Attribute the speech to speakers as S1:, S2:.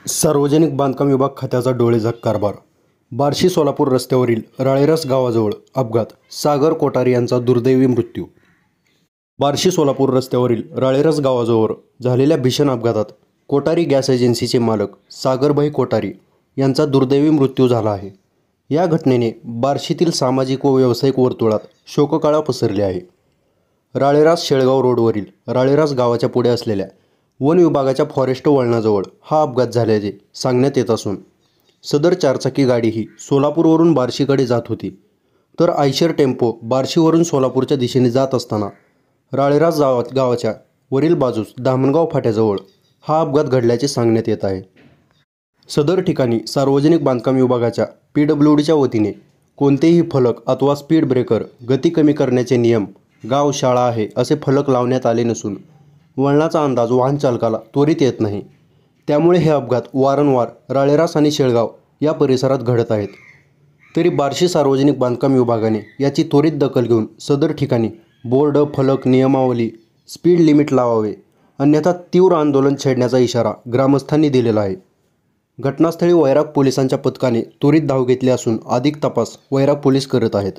S1: सार्वजनिक बांधकाम विभाग खात्याचा डोळेझाक कारभार. बार्शी सोलापूर रस्त्यावरील राळेरास गावाजवळ अपघात, सागर कोठारी यांचा दुर्दैवी मृत्यू. बार्शी सोलापूर रस्त्यावरील राळेरास गावाजवळ झालेल्या भीषण अपघातात कोठारी गॅस एजन्सीचे मालक सागरभाई कोठारी यांचा दुर्दैवी मृत्यू झाला आहे. या घटनेने बार्शीतील सामाजिक व व्यावसायिक वर्तुळात शोककळा पसरली आहे. राळेरास शेळगाव रोडवरील राळेरास गावाच्या पुढे असलेल्या वन विभागाच्या फॉरेस्ट वळणाजवळ हा अपघात झाल्याचे सांगण्यात येत असून सदर चारचाकी गाडी ही सोलापूरवरून बार्शीकडे जात होती, तर आयशर टेम्पो बार्शीवरून सोलापूरच्या दिशेने जात असताना राळेरास गावाच्या वरील बाजूस धामणगाव फाट्याजवळ हा अपघात घडल्याचे सांगण्यात येत आहे. सदर ठिकाणी सार्वजनिक बांधकाम विभागाच्या PWDच्या वतीने कोणतेही फलक अथवा स्पीड ब्रेकर, गती कमी करण्याचे नियम, गाव शाळा आहे असे फलक लावण्यात आले नसून वळणाचा अंदाज वाहन चालकाला त्वरित येत नाही. त्यामुळे हे अपघात वारंवार राळेरास आणि शेळगाव या परिसरात घडत आहेत. तरी बार्शी सार्वजनिक बांधकाम विभागाने याची त्वरित दखल घेऊन सदर ठिकाणी बोर्ड, फलक, नियमावली, स्पीड लिमिट लावावे, अन्यथा तीव्र आंदोलन छेडण्याचा इशारा ग्रामस्थांनी दिलेला आहे. घटनास्थळी वैराग पोलिसांच्या पथकाने त्वरित धाव घेतली असून अधिक तपास वैराग पोलीस करत आहेत.